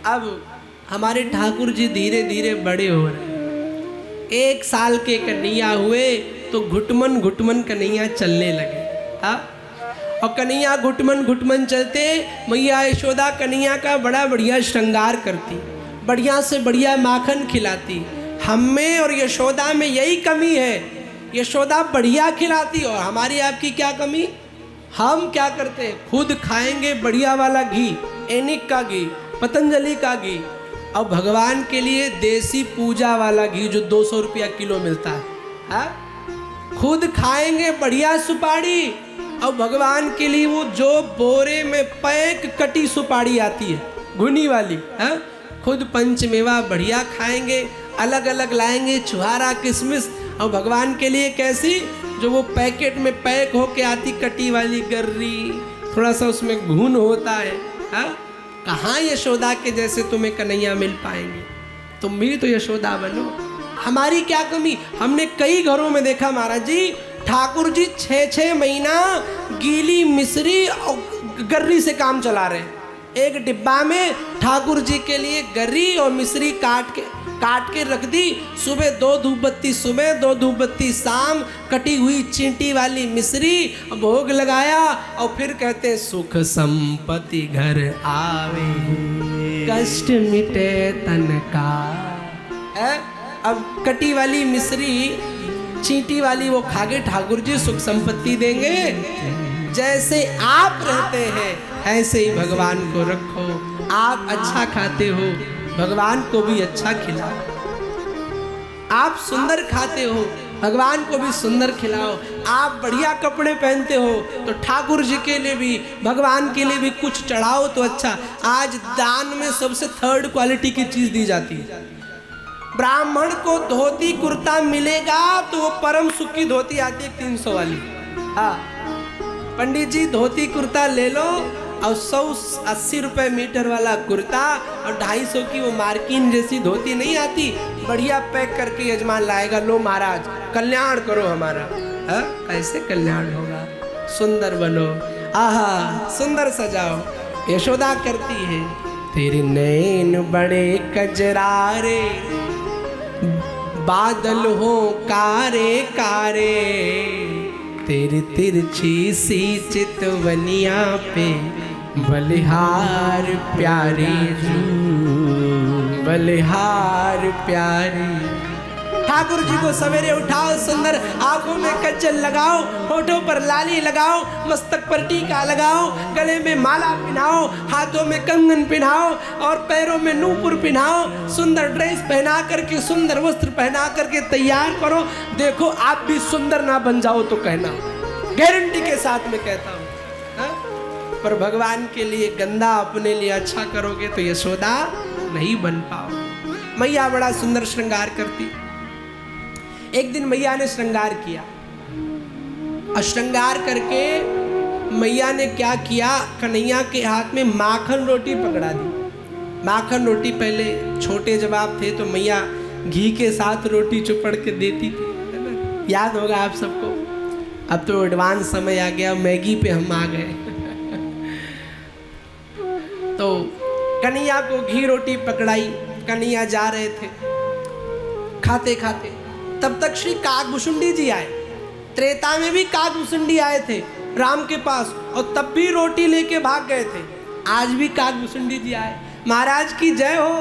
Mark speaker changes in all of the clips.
Speaker 1: अब हमारे ठाकुर जी धीरे धीरे बड़े हो रहे हैं। 1 साल के कन्हैया हुए तो घुटमन घुटमन कन्हैया चलने लगे। हाँ, और कन्हैया घुटमन घुटमन चलते, मैया यशोदा कन्हैया का बड़ा बढ़िया श्रृंगार करती, बढ़िया से बढ़िया माखन खिलाती। हम में और यशोदा में यही कमी है, यशोदा बढ़िया खिलाती और हमारी आपकी क्या कमी। हम क्या करते हैं, खुद खाएंगे बढ़िया वाला घी, एनिक का घी, पतंजलि का घी, और भगवान के लिए देसी पूजा वाला घी जो 200 रुपया किलो मिलता है। हाँ, खुद खाएंगे बढ़िया सुपारी, और भगवान के लिए वो जो बोरे में पैक कटी सुपारी आती है घुनी वाली। हाँ, खुद पंचमेवा बढ़िया खाएंगे, अलग अलग लाएंगे छुहारा किशमिश, और भगवान के लिए कैसी, जो वो पैकेट में पैक होके आती कटी वाली गर्री, थोड़ा सा उसमें घुन होता है। हाँ, कहाँ यशोदा के जैसे तुम्हें कन्हैया मिल पाएंगे। तुम भी तो यशोदा बनो। हमारी क्या कमी। हमने कई घरों में देखा महाराज जी, ठाकुर जी 6-6 महीना गीली मिश्री और गर्री से काम चला रहे हैं। एक डिब्बा में ठाकुर जी के लिए गर्री और मिश्री काट के रख दी। सुबह 2 धूपबत्ती सुबह, 2 धूपबत्ती शाम, कटी हुई चींटी वाली मिश्री, भोग लगाया, और फिर कहते हैं सुख संपत्ति घर आवे, कष्ट मिटे तन का। है, अब कटी वाली मिश्री चींटी वाली वो खागे ठाकुर जी सुख संपत्ति देंगे। जैसे आप रहते हैं ऐसे ही भगवान को रखो। आप अच्छा खाते हो, भगवान को भी अच्छा खिलाओ। आप सुंदर खाते हो, भगवान को भी सुंदर खिलाओ। आप बढ़िया कपड़े पहनते हो तो ठाकुर जी के लिए भी, भगवान के लिए भी कुछ चढ़ाओ तो अच्छा। आज दान में सबसे 3rd क्वालिटी की चीज दी जाती है। ब्राह्मण को धोती कुर्ता मिलेगा तो वो परम सुख की धोती आती है 300 वाली। हाँ, पंडित जी धोती कुर्ता ले लो, और 180 रुपये मीटर वाला कुर्ता, और 250 की वो मार्किन जैसी धोती नहीं आती, बढ़िया पैक करके यजमान लाएगा। लो महाराज कल्याण करो हमारा। हाँ, कैसे कल्याण होगा। सुंदर बनो, आहा सुंदर सजाओ। यशोदा करती है, तेरे नैन बड़े कजरारे, बादल हो कारे कारे, तेरी तिरछी सी चितवनिया पे बलिहार प्यारी बलिहार प्यारी। ठाकुर जी को सवेरे उठाओ, सुंदर आंखों में कज्जल लगाओ, होठों पर लाली लगाओ, मस्तक पर टीका लगाओ, गले में माला पहनाओ, हाथों में कंगन पहनाओ, और पैरों में नूपुर पहनाओ। सुंदर ड्रेस पहना करके, सुंदर वस्त्र पहना करके तैयार करो। देखो आप भी सुंदर ना बन जाओ तो कहना, गारंटी के साथ में कहता हूँ। पर भगवान के लिए गंदा, अपने लिए अच्छा करोगे तो यशोदा नहीं बन पाओ। मैया बड़ा सुंदर श्रृंगार करती। एक दिन मैया ने श्रृंगार किया, और श्रृंगार करके मैया ने क्या किया, कन्हैया के हाथ में माखन रोटी पकड़ा दी। माखन रोटी पहले छोटे जब आप थे तो मैया घी के साथ रोटी चुपड़ के देती थी, है ना, याद होगा आप सबको। अब तो एडवांस समय आ गया, मैगी पे हम आ गए। तो कन्हैया को घी रोटी पकड़ाई, कन्हैया जा रहे थे खाते खाते, तब तक श्री काकभुसुंडी जी आए। त्रेता में भी काकभुसुंडी आए थे राम के पास, और तब भी रोटी लेके भाग गए थे। आज भी काकभुसुंडी जी आए, महाराज की जय हो।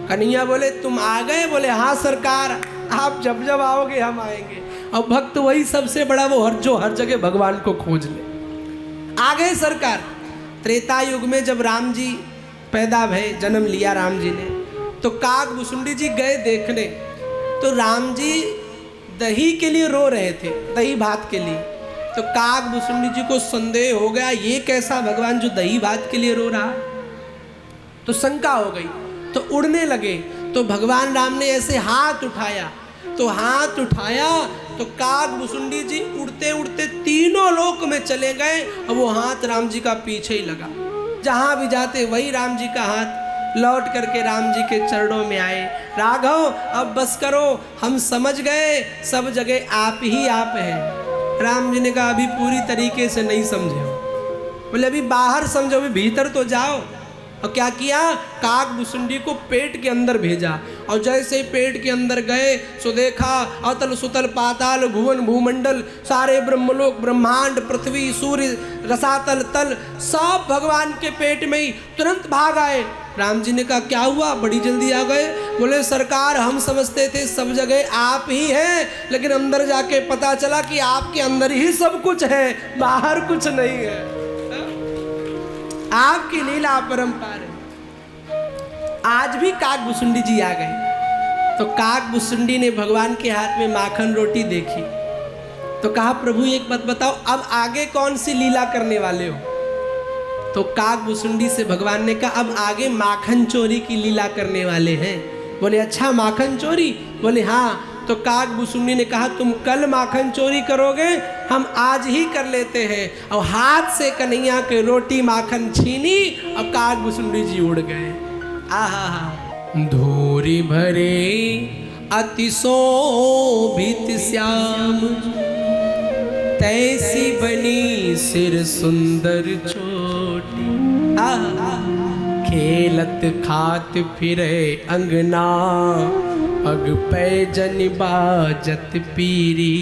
Speaker 1: कन्हैया बोले तुम आ गए? बोले हाँ सरकार, आप जब जब आओगे हम आएंगे। और भक्त वही सबसे बड़ा, वो जो हर जगह भगवान को खोज ले। आ गए सरकार। त्रेता युग में जब राम जी पैदा भये, जन्म लिया राम जी ने, तो काकभुसुंडी जी गए देखने, तो राम जी दही के लिए रो रहे थे, दही भात के लिए। तो काकभुसुंडी जी को संदेह हो गया, ये कैसा भगवान जो दही भात के लिए रो रहा। तो शंका हो गई, तो उड़ने लगे। तो भगवान राम ने ऐसे हाथ उठाया, तो हाथ उठाया तो काकभुसुंडी जी उड़ते उड़ते तीनों लोक में चले गए, और वो हाथ राम जी का पीछे ही लगा। जहाँ भी जाते वही राम जी का हाथ। लौट करके राम जी के चरणों में आए, राघव अब बस करो, हम समझ गए सब जगह आप ही आप हैं। राम जी ने कहा अभी पूरी तरीके से नहीं समझे हो। बोले अभी बाहर समझो, अभी भीतर तो जाओ। और क्या किया, काकभूसुंडी को पेट के अंदर भेजा। और जैसे ही पेट के अंदर गए सो देखा अतल सुतल पाताल भुवन भूमंडल सारे ब्रह्मलोक ब्रह्मांड पृथ्वी सूर्य रसातल तल सब भगवान के पेट में ही तुरंत भाग आए। राम जी ने कहा क्या हुआ, बड़ी जल्दी आ गए। बोले सरकार हम समझते थे सब जगह आप ही हैं, लेकिन अंदर जाके पता चला कि आपके अंदर ही सब कुछ है, बाहर कुछ नहीं है। आपकी लीला अपरंपार है। आज भी काकभूसुंडी जी आ गए तो काकभूसुंडी ने भगवान के हाथ में माखन रोटी देखी तो कहा प्रभु एक बात बताओ, अब आगे कौन सी लीला करने वाले हो। तो काकभूसुंडी से भगवान ने कहा अब आगे माखन चोरी की लीला करने वाले हैं। बोले अच्छा माखन चोरी, बोले हाँ। तो काकभूसुंडी ने कहा तुम कल माखन चोरी करोगे, हम आज ही कर लेते हैं। और हाथ से कन्हैया के रोटी माखन छीनी और काकभूसुंडी जी उड़ गए। आहा धूरी भरे अति शोभित श्याम तैसी बनी सिर सुंदर चोटी। खेलत खात फिरे अंगना अग पैजन बाजत पीरी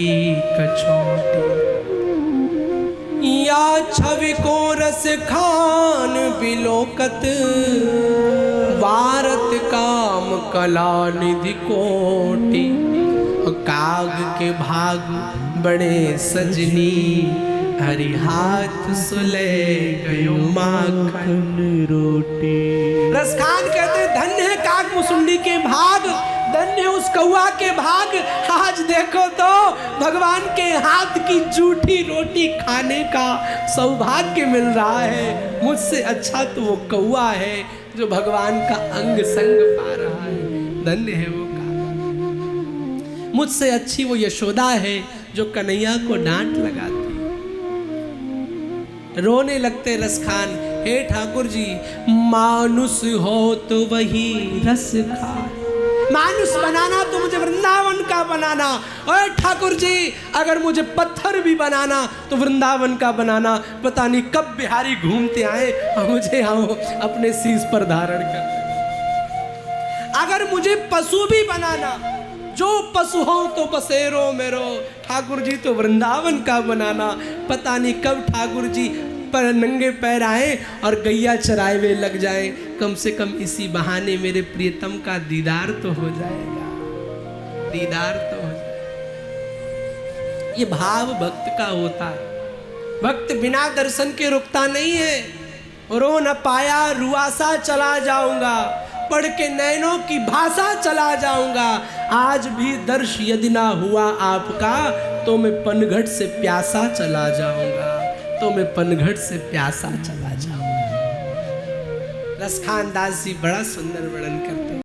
Speaker 1: कछोटी। या छवि को रस खान बिलोकत वारत काम कला निधि कोटि। काग के भाग बड़े सजनी हरि हाथ सुले गयो माखन रोटी। रसखान कहते धन्य है काकभूसुंडी के भाग, धन्य उस कौआ के भाग। आज देखो तो भगवान के हाथ की जूठी रोटी खाने का सौभाग्य मिल रहा है। मुझसे अच्छा तो वो कौआ है जो भगवान का अंग संग पा रहा है। धन्य है वो काका। मुझसे अच्छी वो यशोदा है जो कन्हैया को डांट लगाती। रोने लगते रसखान, हे ठाकुर जी मानुष हो तो वही रस खान। मानुष बनाना तो मुझे वृंदावन का बनाना। और ठाकुर जी अगर मुझे पत्थर भी बनाना तो वृंदावन का बनाना। पता नहीं कब बिहारी घूमते आए और मुझे अपने शीश पर धारण करते। अगर मुझे पशु भी बनाना, जो पशु हो तो बसेरो मेरो, ठाकुर जी तो वृंदावन का बनाना। पता नहीं कब ठाकुर जी पर नंगे पैर आए और गैया चराए हुए लग जाए। कम से कम इसी बहाने मेरे प्रियतम का दीदार तो हो जाएगा, दीदार तो हो जाएगा। ये भाव भक्त का होता है। भक्त बिना दर्शन के रुकता नहीं है। रो न पाया रुआसा चला जाऊंगा, पढ़ के नैनों की भाषा चला जाऊंगा। आज भी दर्श यदि ना हुआ आपका तो मैं पनघट से प्यासा चला जाऊंगा, तो मैं पनघट से प्यासा चला जाऊंगा। रसखान दास जी बड़ा सुंदर वर्णन करते हैं।